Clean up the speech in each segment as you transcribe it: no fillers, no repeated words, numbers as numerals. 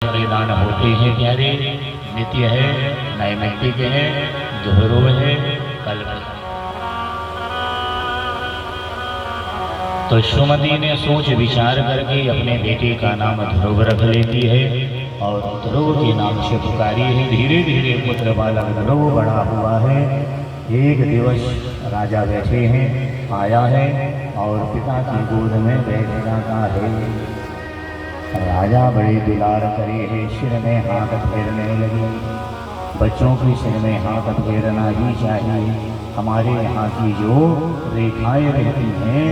परिधान होते हैं प्यारे, नित्य है, नैमित्तिक है, ध्रुव है, कल्प है। तो सुमति ने सोच विचार करके अपने बेटे का नाम ध्रुव रख लेती है और ध्रुव के नाम से पुकारी है। धीरे धीरे पुत्र बालक ध्रुव बड़ा हुआ है। एक दिवस राजा बैठे हैं, आया है और पिता की गोद में बैठ जाता है। राजा बड़े दुलार करे है, सिर में हाथ फेरने लगे। बच्चों के सिर में हाथ फेरना ही चाहिए। हमारे यहाँ की जो रेखाएं रहती हैं,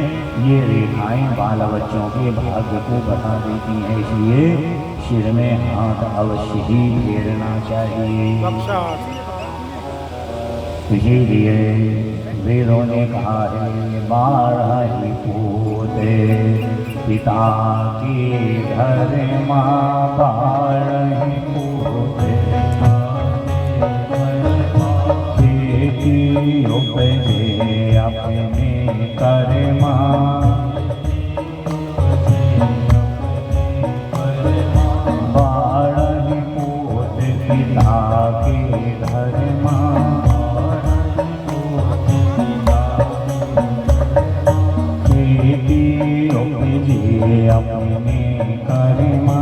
ये रेखाएं बाल बच्चों के भाग्य को बढ़ा देती हैं, इसलिए सिर में हाथ अवश्य ही फेरना चाहिए। इसीलिए वेदों ने कहा है, 12 ही पोते पिता के घर माँ 12 ही पोते। खेती उपजे अपने कर्मा, 12 ही पोते पिता के घर माँ। अपने कर्मा,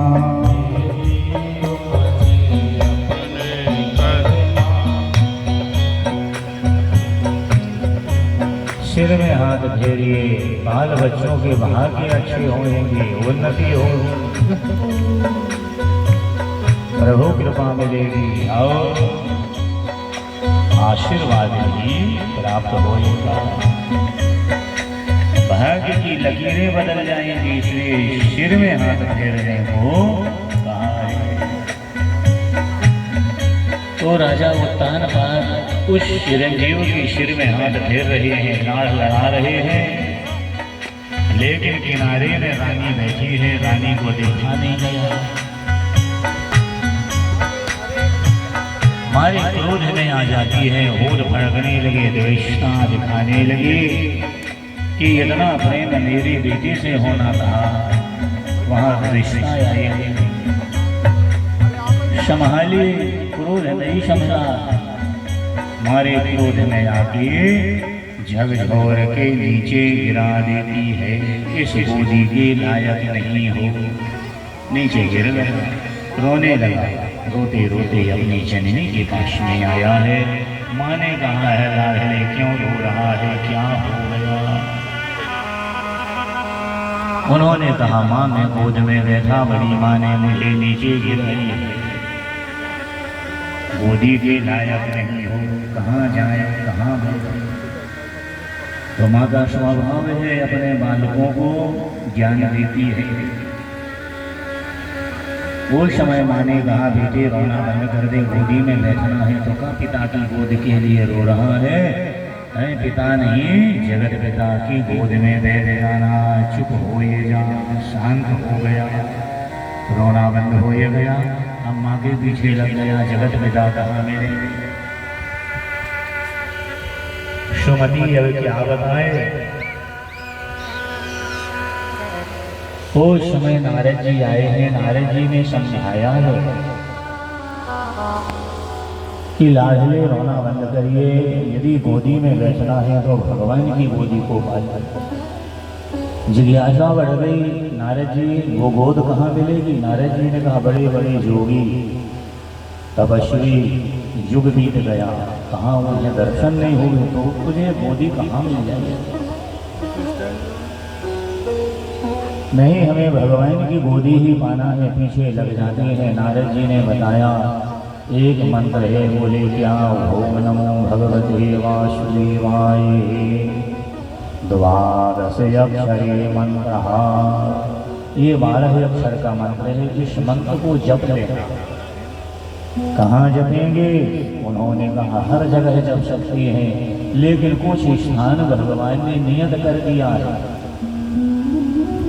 सिर में हाथ फेरिए, बाल बच्चों के भाग्य अच्छे होंगे, उन्नति हो, प्रभु कृपा मिलेगी और आशीर्वाद ही प्राप्त होगा। भाग्य की लकीरें बदल जाएंगी, इसलिए सिर में हाथ फेरने को कहा है। तो राजा उत्तानपाद उस चिरंजीव के सिर में हाथ फेर रहे हैं, लाड़ लड़ा रहे हैं, लेकिन किनारे में रानी बैठी है, रानी को देखा नहीं गया। हमारे क्रोध में आ जाती है, होठ भड़कने लगे, द्वेषता दिखाने लगे कि इतना प्रेम मेरी बेटी से होना था, वहाँ रिश्ता आए। संभाली, क्रोध नहीं समझा, मारे क्रोध में आके झकझोर के नीचे गिरा देती है। इस गोदी के लायक नहीं हो, नीचे गिर गया, रोने लगा। रोते रोते अपनी जननी के पास में आया है। माँ ने कहा है, लाडले क्यों रो रहा है, क्या हो गया? उन्होंने कहा, माँ मैं गोद में बैठा, बड़ी माँ ने मुझे नीचे गिराई है, गोदी के लायक नहीं हो, कहाँ जाए कहाँ बैठे? तो माँ का स्वभाव है, अपने बालकों को ज्ञान देती है। वो समय माँ ने कहा, बेटे रोना बंद कर दे, गोदी में बैठना है। तो कहा, पिता की गोद के लिए रो रहा है? पिता नहीं, जगत पिता की गोद में बैठ जाना। चुप हो ये जा, शांत हो गया, रोना बंद हो ये गया। अब माँ के पीछे लग गया, जगत पिता कहा मेरे। सुमति अब क्या बताए? उस समय नारद जी आए हैं। नारद जी ने समझाया है कि लाडले रोना बंद करिए, यदि गोदी में बैठना है तो भगवान की गोदी को पाइए। जिज्ञासा बढ़ गई, नारद जी वो गोद कहाँ मिलेगी? नारद जी ने कहा, बड़े बड़े योगी तपस्वी युग बीत गया, कहाँ उन्हें दर्शन नहीं हुए, तो तुझे गोदी कहाँ मिल जाएगी? नहीं, हमें भगवान की गोदी ही पाना है, पीछे लग जाते हैं। नारद जी ने बताया, एक मंत्र है, बोले क्या? ओम नमो भगवते वासुदेवाय, 12 अक्षरे मंत्र। ये 12 अक्षर का मंत्र है। इस मंत्र को जप लेना। कहाँ जपेंगे? उन्होंने कहा, हर जगह जप सकते हैं, लेकिन कुछ स्थान भगवान ने नियत कर दिया है,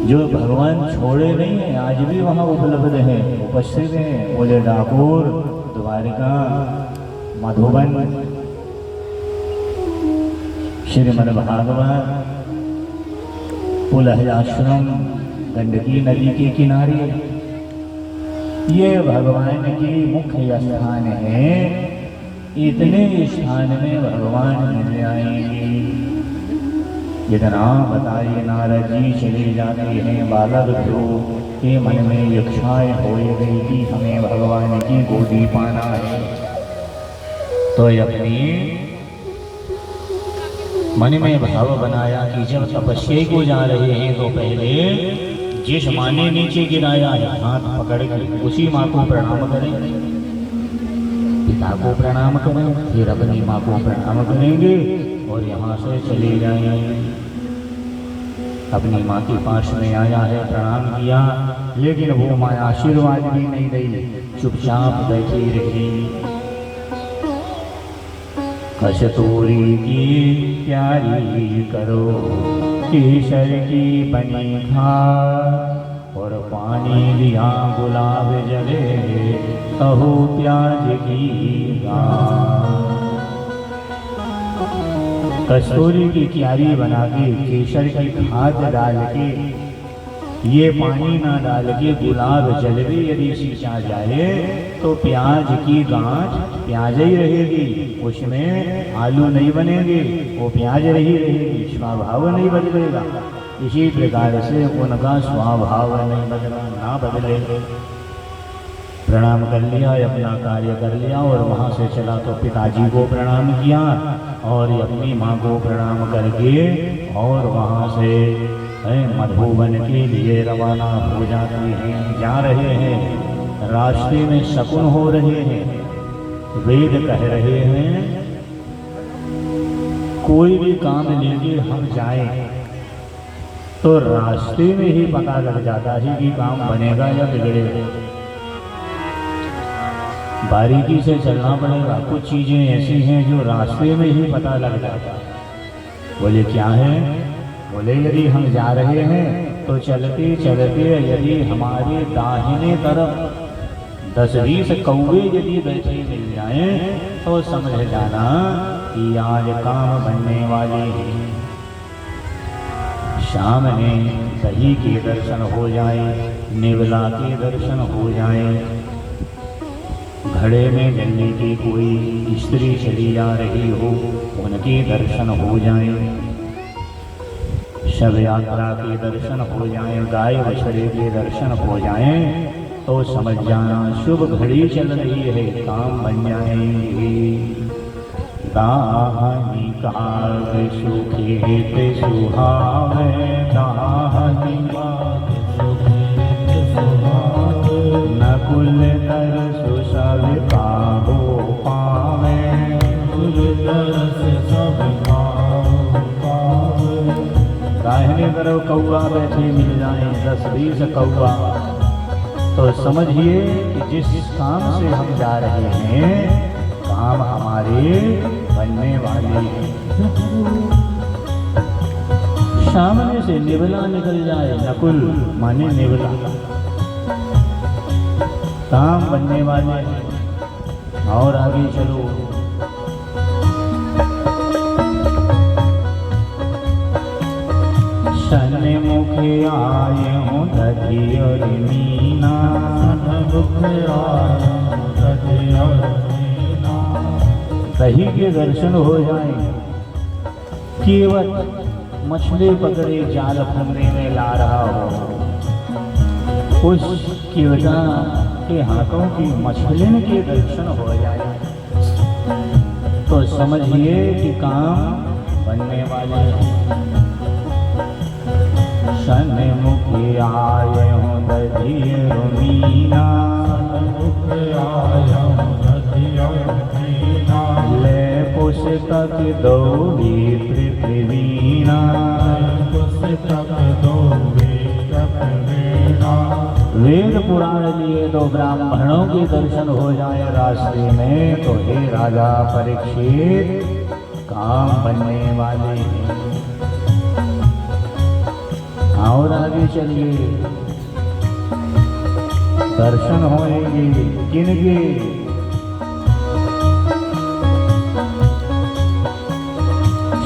जो भगवान छोड़े नहीं है, आज भी वहाँ उपलब्ध है, उपस्थित हैं। बोले डाकोर, द्वारिका, मधुबन, श्रीमद् भागवत, पुलह आश्रम, गंडकी नदी के किनारे ये भगवान की मुख्य स्थान है। इतने स्थान में भगवान मिल जाएंगे। जितना बताइए नारद जी चले जाते हैं। बालक ध्रुव के मन में इच्छाएं हो गई कि हमें भगवान की गोदी पाना है। तो अपनी मन में भाव बनाया कि जब तपस्या को जा रहे हैं तो पहले जिस माँ ने नीचे गिराया है हाथ पकड़ के उसी माँ को प्रणाम करें, पिता को प्रणाम करें, फिर अपनी माँ को प्रणाम करेंगे और यहाँ से चले जाएंगे। अपनी माँ के पास में आया है, प्रणाम किया, लेकिन वो माँ आशीर्वाद भी नहीं दी, चुपचाप बैठी रही। कस्तूरी की प्यारी करो, केसर की बनी खा, और पानी लिया गुलाब जले, कहो प्याज की गान। कस्तूरी की क्यारी बना के, केसर की खाद डाल के, ये पानी ना डाल के गुलाब जल भी यदि सींचा जाए तो प्याज की गांठ प्याज ही रहेगी, उसमें आलू नहीं बनेंगे, वो प्याज रही रहेगी, स्वभाव नहीं बदलेगा। इसी प्रकार से उनका स्वभाव नहीं बदला, ना बदले। प्रणाम कर लिया, अपना कार्य कर लिया और वहाँ से चला तो पिताजी को प्रणाम किया और अपनी माँ को प्रणाम करके और वहाँ से मधुबन के लिए रवाना हो जाते हैं, जा रहे हैं। रास्ते में शकुन हो रहे हैं, वेद कह रहे हैं कोई भी काम लेके हम जाएं तो रास्ते में ही पता लग जाता है कि काम बनेगा या बिगड़ेगा। बारीकी से चलना पड़ेगा। कुछ चीजें ऐसी हैं जो रास्ते में ही पता लग जाता है। बोले क्या है? बोले यदि हम जा रहे हैं तो चलते चलते यदि हमारे दाहिने तरफ 10-20 कौवे यदि बैठे मिल जाएं तो समझ जाना कि आज काम बनने वाले हैं। सामने दही के दर्शन हो जाए, नेवला के दर्शन हो जाए, घड़े में जलने की कोई स्त्री चली जा रही हो, उनके दर्शन हो जाए, शव यात्रा के दर्शन हो जाए, गाय बछड़े के दर्शन हो जाए तो समझ जाना शुभ घड़ी चल रही है, काम बन जाएंगे। दाहनी काग सुखेत सुहावे, दाहनी काग सुखेत सुहावे, नकुल तरसु सब काहू पावे, नकुल तरसु सब काहू पावे। दाहिने तरफ कौवा बैठे मिल जाए 10-20 कौवा तो समझिए कि जिस काम से हम जा रहे हैं काम हमारे बनने वाले हैं। सामने से नेवला निकल जाए, नकुल माने नेवला, काम बनने वाले हैं। और आगे चलो, सन्मुखे आए हूँ दधि और मीना, सन्मुखे आए हूँ दधि और मीना। दही के दर्शन हो जाए, केवल मछली पकड़े जाल फंदे में ला रहा हो, उस केवटा के हाथों की मछलिन के दर्शन हो जाए तो समझिए कि काम बनने वाले हैं। सन्मुखे आए हूँ दधि और मीना, सन्मुखे आए हूँ दधि और मीना। ले पुस्तक दोगी पृथ्वीना, पुस्तक दोगी पृथ्वीना। वेद पुराण लिए तो ब्राह्मणों के दर्शन हो जाए रास्ते में तो हे राजा परीक्षित काम बनने वाले हैं। और आगे चलिए, दर्शन होंगे किनके?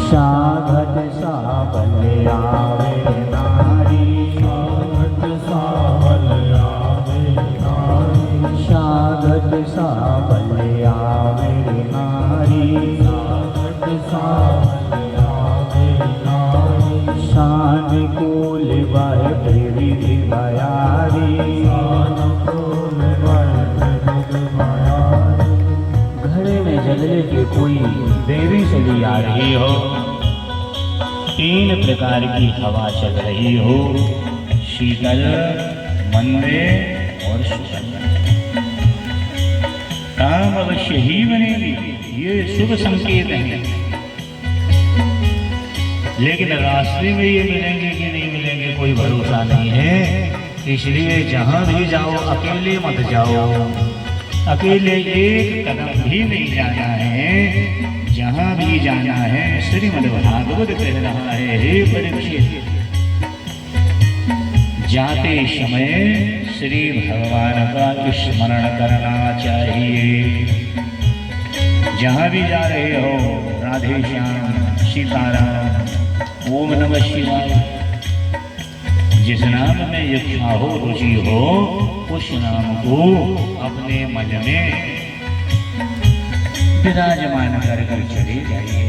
साघट साबल आवे नारी, साघट साबल आवे नारी। सावल आवे नारी, शान कुल वह विधि बयारी, घड़े में जलने की कोई देवी चली आ रही हो, 3 प्रकार की हवा चल रही हो, शीतल, मंदे और सुगंध। काम अवश्य ही बनेगी, ये शुभ संकेत है। लेकिन रास्ते में ये मिलेंगे कि नहीं मिलेंगे कोई भरोसा नहीं है। इसलिए जहां भी जाओ अकेले मत जाओ, अकेले एक कदम भी नहीं जाना है। जहां भी जाना है श्रीमद्भागवत कह रहा है, हे परीक्षित, जाते समय श्री भगवान का स्मरण करना चाहिए। जहां भी जा रहे हो, राधे श्याम, सीताराम, ओम नमः शिवाय, जिस नाम में इच्छा हो, रुचि हो, उस नाम को अपने मन में विराजमान कर चले जाइए।